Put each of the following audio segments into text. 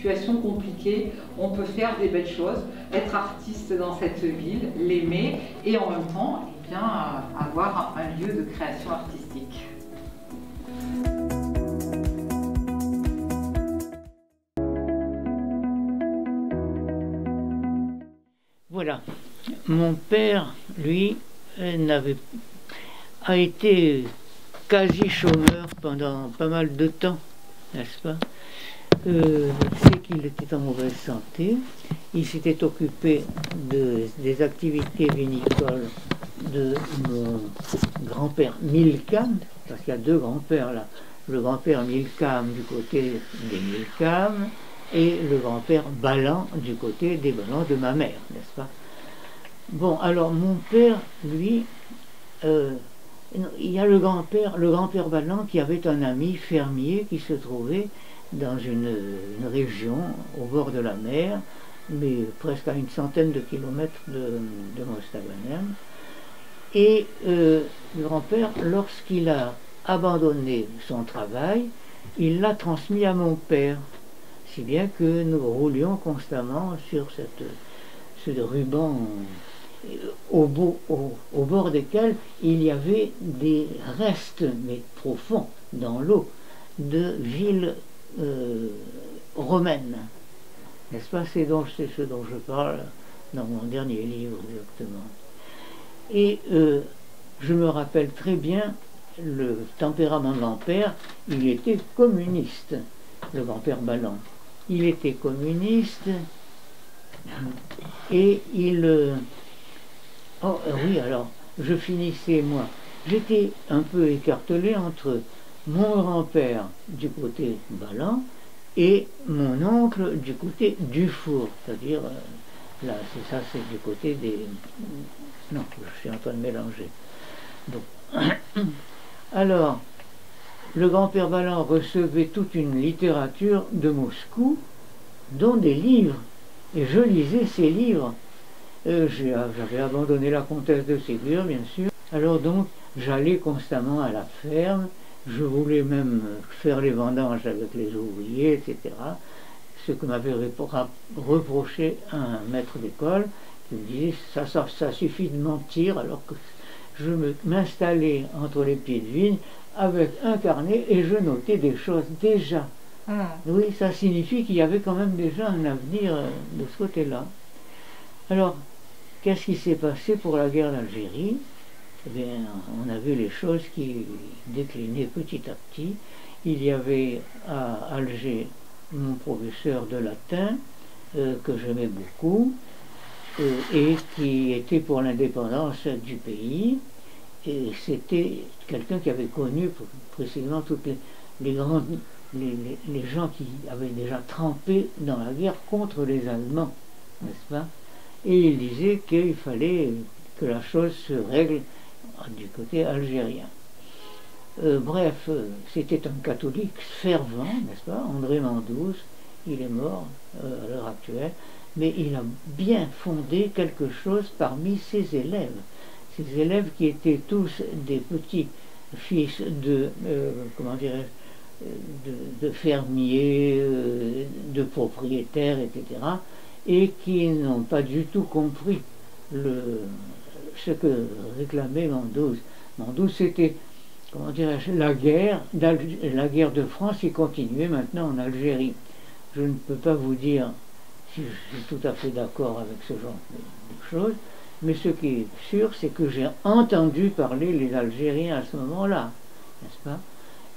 situation compliquée, on peut faire des belles choses, être artiste dans cette ville, l'aimer et en même temps eh bien, avoir un lieu de création artistique. Voilà, mon père, lui, a été quasi chômeur pendant pas mal de temps, n'est-ce pas? C'est qu'il était en mauvaise santé, il s'était occupé des activités vinicoles de mon grand-père Milcam, parce qu'il y a deux grands-pères là, le grand-père Milcam du côté des Milcam et le grand-père Ballan du côté des Ballans de ma mère, n'est-ce pas? Bon, alors mon père, lui, il y a le grand-père Ballan qui avait un ami fermier qui se trouvait dans une région au bord de la mer, mais presque à une centaine de kilomètres de Mostaganem. Et le grand-père, lorsqu'il a abandonné son travail, il l'a transmis à mon père, si bien que nous roulions constamment sur ce ruban au bord desquels il y avait des restes, mais profonds, dans l'eau, de villes romaines. N'est-ce pas? C'est ce dont je parle dans mon dernier livre, exactement. Et je me rappelle très bien le tempérament de mon père. Il était communiste, le grand-père Ballan. Il était communiste et il... Oh oui, alors, je finissais, moi. J'étais un peu écartelé entre mon grand-père du côté Ballan et mon oncle du côté Dufour, c'est-à-dire, là, c'est ça, c'est du côté des... Non, je suis en train de mélanger. Donc, alors, le grand-père Ballan recevait toute une littérature de Moscou, dont des livres, et je lisais ces livres. J'avais abandonné la comtesse de Ségur, bien sûr. Alors donc, j'allais constamment à la ferme. Je voulais même faire les vendanges avec les ouvriers, etc. Ce que m'avait reproché un maître d'école, qui me disait ça suffit de mentir, alors que je m'installais entre les pieds de vigne avec un carnet et je notais des choses déjà. Oui, ça signifie qu'il y avait quand même déjà un avenir de ce côté-là. Alors, qu'est-ce qui s'est passé pour la guerre d'Algérie? Eh bien, on a vu les choses qui déclinaient petit à petit. Il y avait à Alger mon professeur de latin, que j'aimais beaucoup, et qui était pour l'indépendance du pays. Et c'était quelqu'un qui avait connu précisément toutes les gens qui avaient déjà trempé dans la guerre contre les Allemands, n'est-ce pas? Et il disait qu'il fallait que la chose se règle du côté algérien. Bref, c'était un catholique fervent, n'est-ce pas? André Mandouze, il est mort à l'heure actuelle, mais il a bien fondé quelque chose parmi ses élèves. Ses élèves qui étaient tous des petits fils de, comment dirais-je, de fermiers, de propriétaires, etc., et qui n'ont pas du tout compris ce que réclamait Mandouze. Mandouze, c'était, comment dirais-je, la guerre de France qui continuait maintenant en Algérie. Je ne peux pas vous dire si je suis tout à fait d'accord avec ce genre de choses, mais ce qui est sûr, c'est que j'ai entendu parler les Algériens à ce moment-là, n'est-ce pas?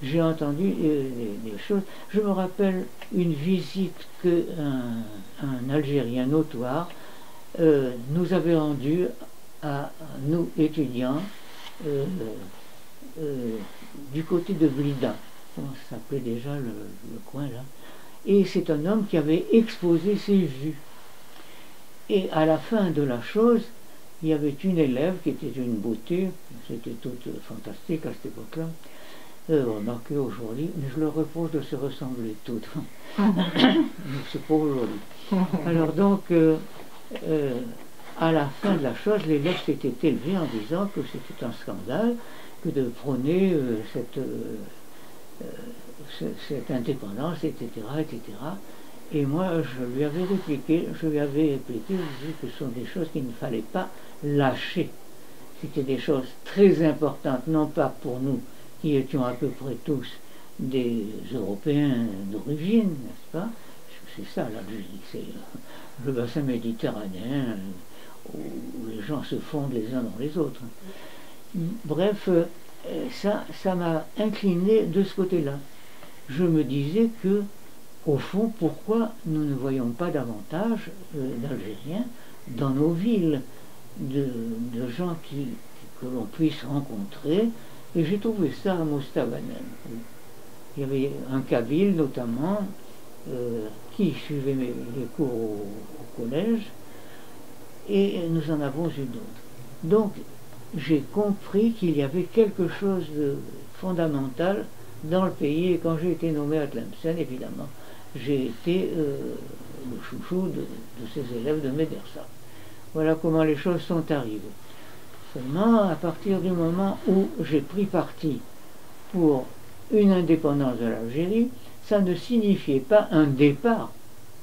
J'ai entendu des choses. Je me rappelle une visite qu'un Algérien notoire nous avait rendue à nous étudiants du côté de Blida. Comment ça s'appelait déjà le coin là? Et c'est un homme qui avait exposé ses vues. Et à la fin de la chose, il y avait une élève qui était une beauté, c'était toute fantastique à cette époque-là. Remarquez aujourd'hui, mais je leur reproche de se ressembler toutes. C'est pour aujourd'hui. Alors donc, à la fin de la chose, l'élève s'était élevé en disant que c'était un scandale que de prôner cette indépendance, etc., etc. Et moi, je lui avais répliqué, je lui disais que ce sont des choses qu'il ne fallait pas lâcher. C'était des choses très importantes, non pas pour nous, qui étions à peu près tous des Européens d'origine, n'est-ce pas? C'est ça l'Algérie, c'est le bassin méditerranéen où les gens se fondent les uns dans les autres. Bref, ça m'a incliné de ce côté-là. Je me disais que, au fond, pourquoi nous ne voyons pas davantage d'Algériens dans nos villes, de gens que l'on puisse rencontrer. Et j'ai trouvé ça à Mostaganem. Il y avait un Kabyle notamment qui suivait les cours au collège, et nous en avons eu d'autres. Donc j'ai compris qu'il y avait quelque chose de fondamental dans le pays, et quand j'ai été nommé à Tlemcen, évidemment, j'ai été le chouchou de ces élèves de Médersa. Voilà comment les choses sont arrivées. Seulement, à partir du moment où j'ai pris parti pour une indépendance de l'Algérie, ça ne signifiait pas un départ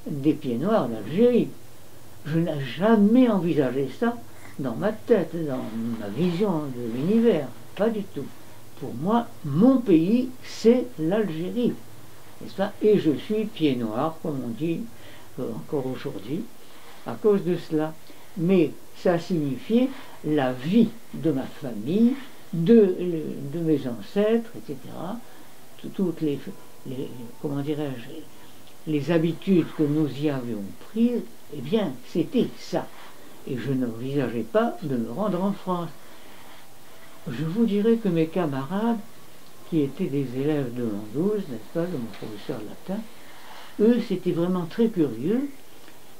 des pieds noirs d'Algérie. Je n'ai jamais envisagé ça dans ma tête, dans ma vision de l'univers. Pas du tout. Pour moi, mon pays, c'est l'Algérie. N'est-ce pas? Et je suis pied noir, comme on dit encore aujourd'hui, à cause de cela. Mais ça signifiait la vie de ma famille, de mes ancêtres, etc. Toutes comment dirais-je, les habitudes que nous y avions prises, eh bien, c'était ça. Et je n'envisageais pas de me rendre en France. Je vous dirais que mes camarades, qui étaient des élèves de l'an 12, n'est-ce pas, de mon professeur latin, eux, c'était vraiment très curieux.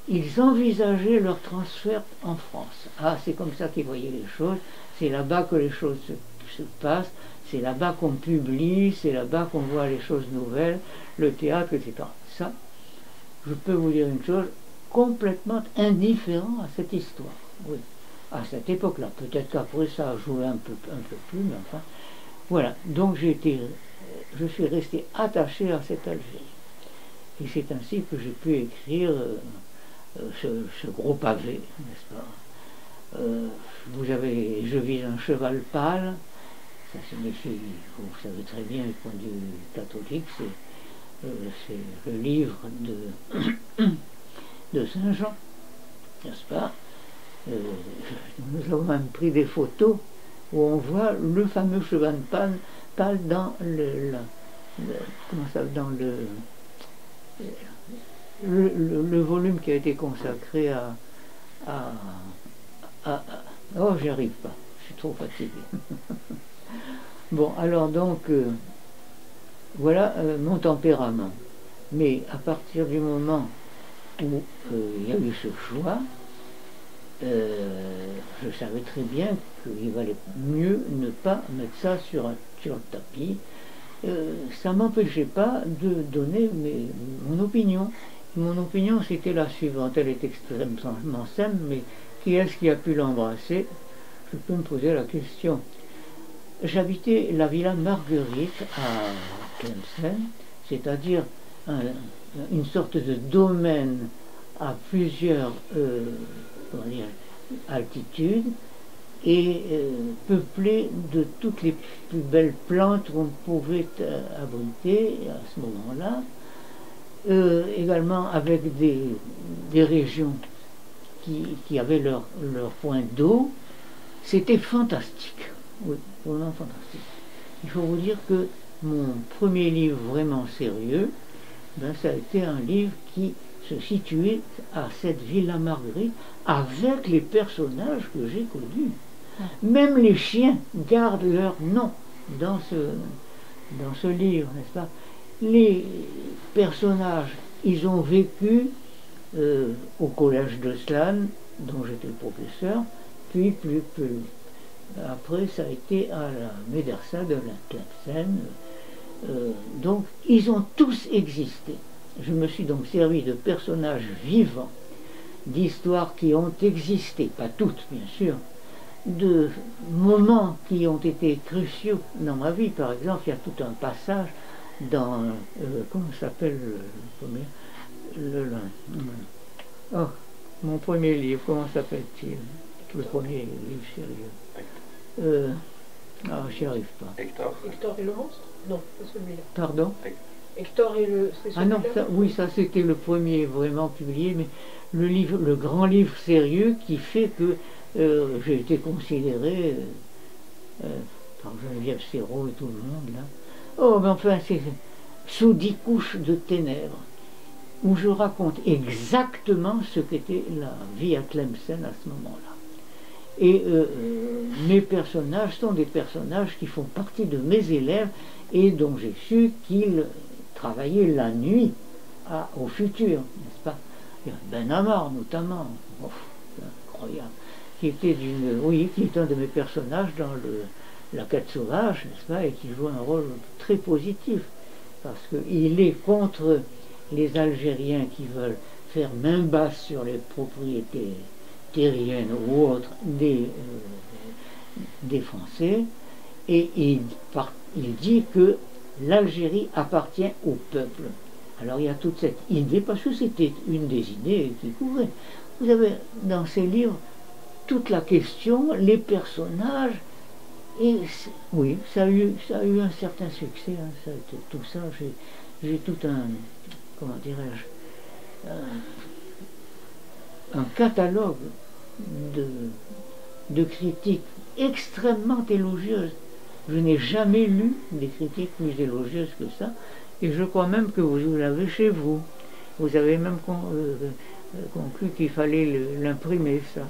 Ils envisageaient leur transfert en France. Ah, c'est comme ça qu'ils voyaient les choses. C'est là-bas que les choses se passent. C'est là-bas qu'on publie. C'est là-bas qu'on voit les choses nouvelles, le théâtre, etc. Ça, je peux vous dire une chose, complètement indifférent à cette histoire. Oui, à cette époque-là. Peut-être qu'après ça a joué un peu plus, mais enfin, voilà. Donc je suis resté attaché à cette Algérie. Et c'est ainsi que j'ai pu écrire ce gros pavé, n'est-ce pas? Je vis un cheval pâle. Ça signifie, vous savez très bien, du point de vue catholique, c'est le livre de Saint Jean, n'est-ce pas? Nous avons même pris des photos où on voit le fameux cheval pâle dans le volume qui a été consacré oh, j'y arrive pas, je suis trop fatigué. Bon, alors donc, voilà mon tempérament. Mais à partir du moment où il y a eu ce choix, je savais très bien qu'il valait mieux ne pas mettre ça sur le tapis. Ça ne m'empêchait pas de donner mon opinion. Mon opinion, c'était la suivante. Elle est extrêmement simple, mais qui est-ce qui a pu l'embrasser? Je peux me poser la question. J'habitais la Villa Marguerite à Tlemcen, c'est-à-dire une sorte de domaine à plusieurs altitudes et peuplé de toutes les plus belles plantes qu'on pouvait abriter à ce moment-là. Également avec des régions qui avaient leur point d'eau. C'était fantastique, oui, vraiment fantastique. Il faut vous dire que mon premier livre vraiment sérieux, ça a été un livre qui se situait à cette Villa Marguerite avec les personnages que j'ai connus. Même les chiens gardent leur nom dans ce livre, n'est-ce pas? Les personnages, ils ont vécu au collège de Slan, dont j'étais le professeur, puis après ça a été à la Médersa de la Tlemcen. Donc ils ont tous existé. Je me suis donc servi de personnages vivants, d'histoires qui ont existé, pas toutes bien sûr, de moments qui ont été cruciaux dans ma vie. Par exemple, il y a tout un passage dans, comment s'appelle le premier, Oh, mon premier livre, comment s'appelle-t-il? Le premier livre sérieux. J'y arrive pas. Hector. Hector et le monstre? Non, pas celui-là. Pardon? Hector et le... c'est Ah non, celui-là? oui, ça c'était le premier vraiment publié, mais le livre, le grand livre sérieux qui fait que j'ai été considéré par Geneviève Serrault et tout le monde là. Oh, mais enfin, c'est Sous 10 couches de ténèbres, où je raconte exactement ce qu'était la vie à Tlemcen à ce moment-là. Et mes personnages sont des personnages qui font partie de mes élèves et dont j'ai su qu'ils travaillaient la nuit au futur, n'est-ce pas? Il y a Ben Amar notamment, oh, c'est incroyable, qui était qui est un de mes personnages dans La Quête sauvage, n'est-ce pas, et qui joue un rôle très positif, parce qu'il est contre les Algériens qui veulent faire main basse sur les propriétés terriennes ou autres des Français, et il dit que l'Algérie appartient au peuple. Alors il y a toute cette idée, parce que c'était une des idées qui couvrait. Vous avez dans ces livres toute la question, les personnages, et oui, ça a eu un certain succès, hein, ça a été tout ça, j'ai tout un, comment dirais-je, un catalogue de critiques extrêmement élogieuses. Je n'ai jamais lu des critiques plus élogieuses que ça, et je crois même que vous l'avez chez vous. Vous avez même conclu qu'il fallait l'imprimer, ça.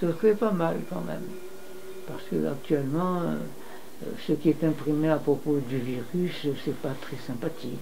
Ce serait pas mal quand même, parce que actuellement, ce qui est imprimé à propos du virus, c'est pas très sympathique.